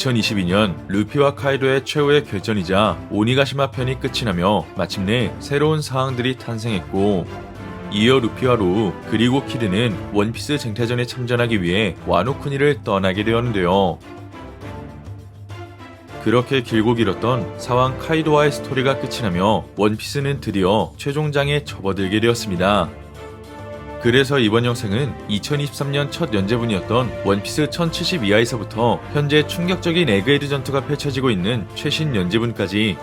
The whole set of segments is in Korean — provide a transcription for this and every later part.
2022년 루피와 카이도의 최후의 결전이자 오니가시마 편이 끝이 나며 마침내 새로운 상황들이 탄생했고, 이어 루피와 로우 그리고 키드는 원피스 쟁탈전에 참전하기 위해 와노쿠니를 떠나게 되었는데요. 그렇게 길고 길었던 사왕 카이도와의 스토리가 끝이 나며 원피스는 드디어 최종장에 접어들게 되었습니다. 그래서 이번 영상은 2023년 첫 연재분이었던 원피스 1072화에서부터 현재 충격적인 에그헤드 전투가 펼쳐지고 있는 최신 연재분까지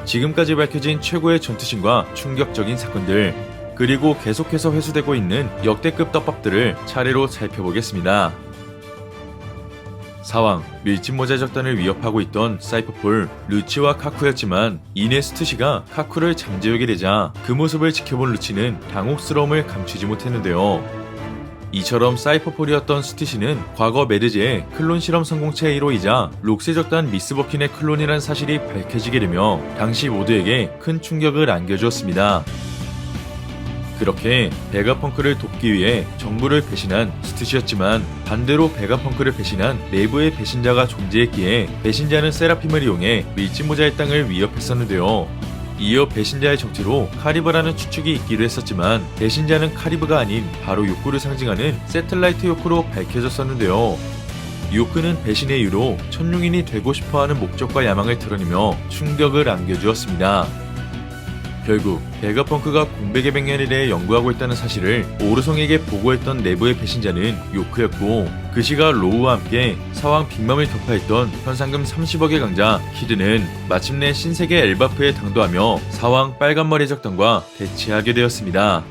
지금까지 밝혀진 최고의 전투신과 충격적인 사건들, 그리고 계속해서 회수되고 있는 역대급 떡밥들을 차례로 살펴보겠습니다. 사왕, 밀짚모자 적단을 위협하고 있던 사이퍼폴, 루치와 카쿠였지만 이내 스투시가 카쿠를 잠재우게 되자 그 모습을 지켜본 루치는 당혹스러움을 감추지 못했는데요. 이처럼 사이퍼폴이었던 스투시는 과거 메르제의 클론 실험 성공체 1호이자 록세 적단 미스버킨의 클론이란 사실이 밝혀지게 되며 당시 모두에게 큰 충격을 안겨주었습니다. 그렇게 베가펑크를 돕기 위해 정부를 배신한 스투시였지만 반대로 베가펑크를 배신한 내부의 배신자가 존재했기에 배신자는 세라핌을 이용해 밀짚모자의 땅을 위협했었는데요. 이어 배신자의 정체로 카리브라는 추측이 있기도 했었지만 배신자는 카리브가 아닌 바로 요크를 상징하는 세틀라이트 요크로 밝혀졌었는데요. 요크는 배신의 이유로 천룡인이 되고 싶어하는 목적과 야망을 드러내며 충격을 안겨주었습니다. 결국 베가펑크가 공백의 백년에 대해 연구하고 있다는 사실을 오르성에게 보고했던 내부의 배신자는 요크였고, 그 시각 로우와 함께 사왕 빅맘을 격파했던 현상금 30억의 강자 키드는 마침내 신세계 엘바프에 당도하며 사왕 빨간머리 적단과 대치하게 되었습니다.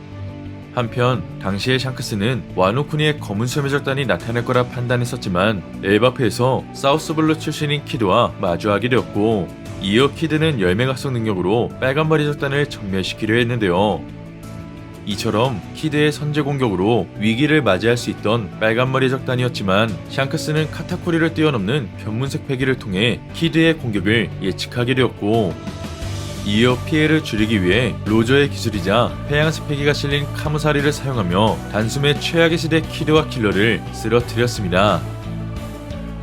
한편 당시의 샹크스는 와노쿠니의 검은 수염의 적단이 나타날 거라 판단했었지만 엘바프에서 사우스블루 출신인 키드와 마주하게 되었고, 이어 키드는 열매각성 능력으로 빨간머리 적단을 전멸시키려 했는데요. 이처럼 키드의 선제 공격으로 위기를 맞이할 수 있던 빨간머리 적단이었지만 샹크스는 카타쿠리를 뛰어넘는 변문색 패기를 통해 키드의 공격을 예측하게 되었고, 이어 피해를 줄이기 위해 로저의 기술이자 해양색 패기가 실린 카무사리를 사용하며 단숨에 최악의 시대 키드와 킬러를 쓰러뜨렸습니다.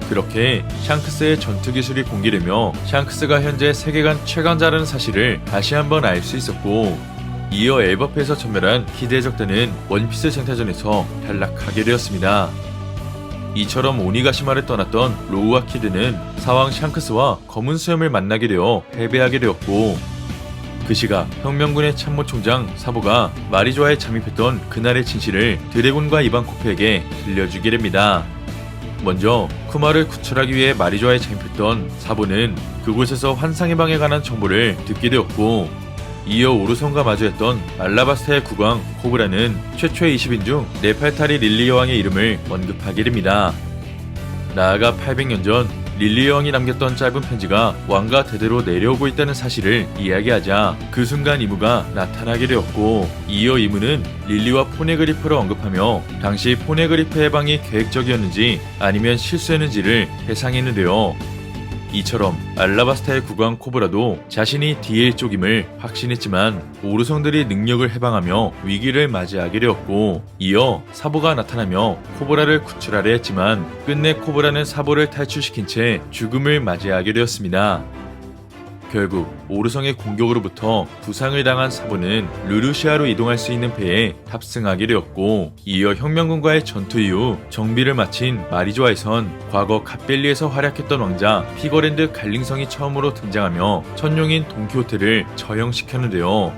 그렇게 샹크스의 전투 기술이 공개되며 샹크스가 현재 세계관 최강자라는 사실을 다시 한번 알 수 있었고, 이어 엘바프에서 전멸한 키드의 적단은 원피스 쟁탈전에서 탈락하게 되었습니다. 이처럼 오니가시마를 떠났던 로우와 키드는 사왕 샹크스와 검은 수염을 만나게 되어 패배하게 되었고, 그 시각 혁명군의 참모총장 사보가 마리조아에 잠입했던 그날의 진실을 드래곤과 이반코프에게 들려주게 됩니다. 먼저 쿠마를 구출하기 위해 마리조아에 잠입했던 사보는 그곳에서 환상의 방에 관한 정보를 듣게 되었고, 이어 오르성과 마주했던 알라바스타의 국왕 코브라는 최초의 20인 중 네팔타리 릴리 여왕의 이름을 언급하게 됩니다. 나아가 800년 전 릴리 여왕이 남겼던 짧은 편지가 왕가 대대로 내려오고 있다는 사실을 이야기하자 그 순간 이무가 나타나게 되었고, 이어 이무는 릴리와 포네그리프를 언급하며 당시 포네그리프 해방이 계획적이었는지 아니면 실수였는지를 회상했는데요. 이처럼 알라바스타의 국왕 코브라도 자신이 DL 쪽임을 확신했지만 오르성들이 능력을 해방하며 위기를 맞이하게 되었고, 이어 사보가 나타나며 코브라를 구출하려 했지만 끝내 코브라는 사보를 탈출시킨 채 죽음을 맞이하게 되었습니다. 결국 오르성의 공격으로부터 부상을 당한 사보는 르루시아로 이동할 수 있는 배에 탑승하게 되었고, 이어 혁명군과의 전투 이후 정비를 마친 마리조아에선 과거 갓벨리에서 활약했던 왕자 피거랜드 갈링성이 처음으로 등장하며 천룡인 돈키호테를 처형시켰는데요.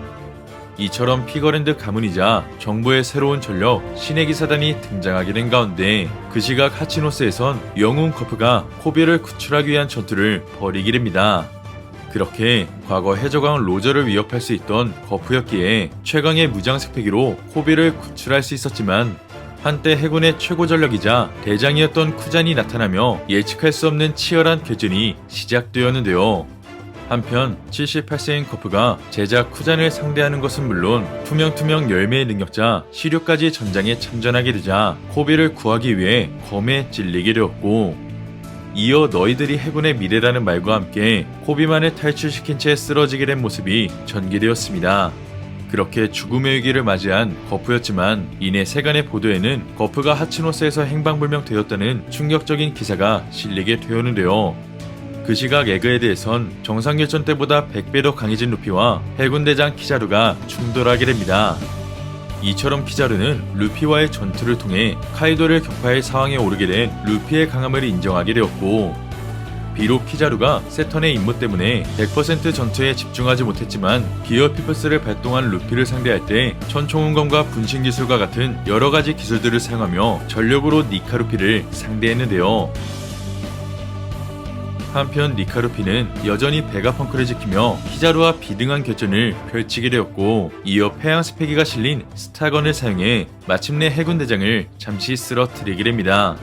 이처럼 피거랜드 가문이자 정부의 새로운 전력 신의 기사단이 등장하게 된 가운데 그 시각 하치노스에선 영웅 거프가 코비를 구출하기 위한 전투를 벌이게 됩니다. 그렇게 과거 해적왕 로저를 위협할 수 있던 거프였기에 최강의 무장색 패기로 코비를 구출할 수 있었지만 한때 해군의 최고 전력이자 대장이었던 쿠잔이 나타나며 예측할 수 없는 치열한決전이 시작되었는데요. 한편 78세인 거프가 제자 쿠잔을 상대하는 것은 물론 투명투명 열매의 능력자 시류까지 전장에 참전하게 되자 코비를 구하기 위해 검에 찔리게 되었고, 이어 너희들이 해군의 미래라는 말과 함께 코비만을 탈출시킨 채 쓰러지게 된 모습이 전개되었습니다. 그렇게 죽음의 위기를 맞이한 거프였지만 이내 세간의 보도에는 거프가 하치노스에서 행방불명되었다는 충격적인 기사가 실리게 되었는데요. 그 시각 에그에 대해선 정상결전 때보다 100배 더 강해진 루피와 해군대장 키자루가 충돌하게 됩니다. 이처럼 키자루는 루피와의 전투를 통해 카이도를 격파할 상황에 오르게 된 루피의 강함을 인정하게 되었고, 비록 키자루가 세턴의 임무 때문에 100% 전투에 집중하지 못했지만 기어 피플스를 발동한 루피를 상대할 때 천총훈검과 분신 기술과 같은 여러가지 기술들을 사용하며 전력으로 니카 루피를 상대했는데요. 한편 니카 루피는 여전히 베가펑크를 지키며 키자루와 비등한 결전을 펼치게 되었고, 이어 폐양 스페기가 실린 스타건을 사용해 마침내 해군대장을 잠시 쓰러뜨리게 됩니다.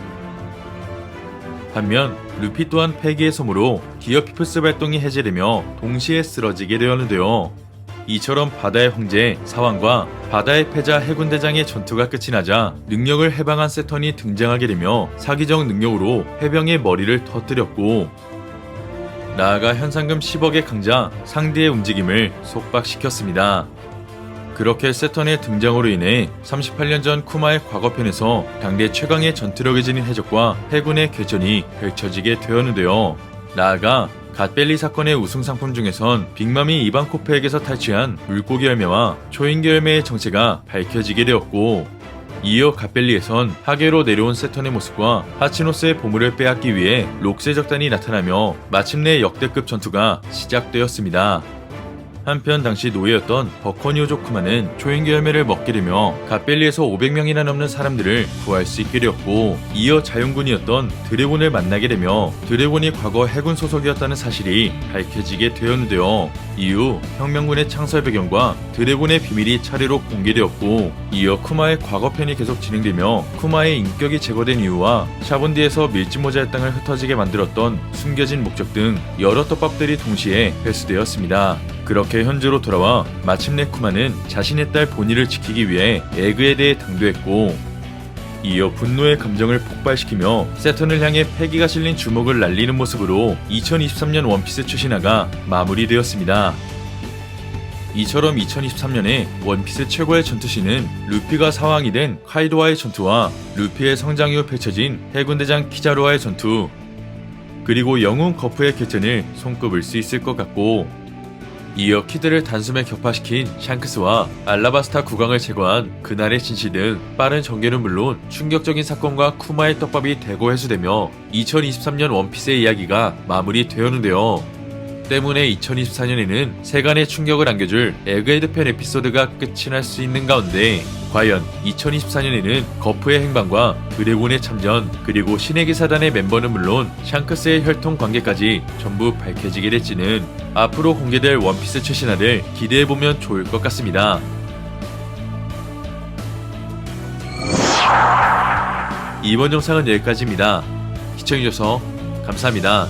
반면 루피 또한 패기의 솜으로 기어 피플스 발동이 해제되며 동시에 쓰러지게 되었는데요. 이처럼 바다의 황제 사왕과 바다의 패자 해군대장의 전투가 끝이 나자 능력을 해방한 세턴이 등장하게 되며 사기적 능력으로 해병의 머리를 터뜨렸고, 나아가 현상금 10억의 강자 상대의 움직임을 속박시켰습니다. 그렇게 세턴의 등장으로 인해 38년 전 쿠마의 과거편에서 당대 최강의 전투력을 지닌 해적과 해군의決전이 펼쳐지게 되었는데요. 나아가 갓벨리 사건의 우승 상품 중에선 빅맘이 이반코프에게서 탈취한 물고기 열매와 초인기 열매의 정체가 밝혀지게 되었고, 이어 갓벨리에선 하계로 내려온 세턴의 모습과 하치노스의 보물을 빼앗기 위해 록세 적단이 나타나며 마침내 역대급 전투가 시작되었습니다. 한편 당시 노예였던 버커니오족 쿠마는 초인기 열매를 먹게 되며 갓벨리에서 500명이나 넘는 사람들을 구할 수 있게 되었고, 이어 자연군이었던 드래곤을 만나게 되며 드래곤이 과거 해군 소속이었다는 사실이 밝혀지게 되었는데요. 이후 혁명군의 창설 배경과 드래곤의 비밀이 차례로 공개되었고, 이어 쿠마의 과거편이 계속 진행되며 쿠마의 인격이 제거된 이유와 샤본디에서 밀짚모자의 땅을 흩어지게 만들었던 숨겨진 목적 등 여러 떡밥들이 동시에 회수되었습니다. 그렇게 현재로 돌아와 마침내 쿠마는 자신의 딸 보니를 지키기 위해 에그에 대해 당도했고, 이어 분노의 감정을 폭발시키며 세턴을 향해 패기가 실린 주먹을 날리는 모습으로 2023년 원피스 최신화가 마무리되었습니다. 이처럼 2023년에 원피스 최고의 전투씬은 루피가 사왕이 된 카이도와의 전투와 루피의 성장 이후 펼쳐진 해군대장 키자루와의 전투, 그리고 영웅 거프의決전을 손꼽을 수 있을 것 같고, 이어 키드를 단숨에 격파시킨 샹크스와 알라바스타 국왕을 제거한 그날의 진실 등 빠른 전개는 물론 충격적인 사건과 쿠마의 떡밥이 대거 회수되며 2023년 원피스의 이야기가 마무리되었는데요. 때문에 2024년에는 세간의 충격을 안겨줄 에그헤드 편 에피소드가 끝이 날 수 있는 가운데, 과연 2024년에는 거프의 행방과 드래곤의 참전, 그리고 신의 기사단의 멤버는 물론 샹크스의 혈통 관계까지 전부 밝혀지게 될지는 앞으로 공개될 원피스 최신화를 기대해보면 좋을 것 같습니다. 이번 영상은 여기까지입니다. 시청해주셔서 감사합니다.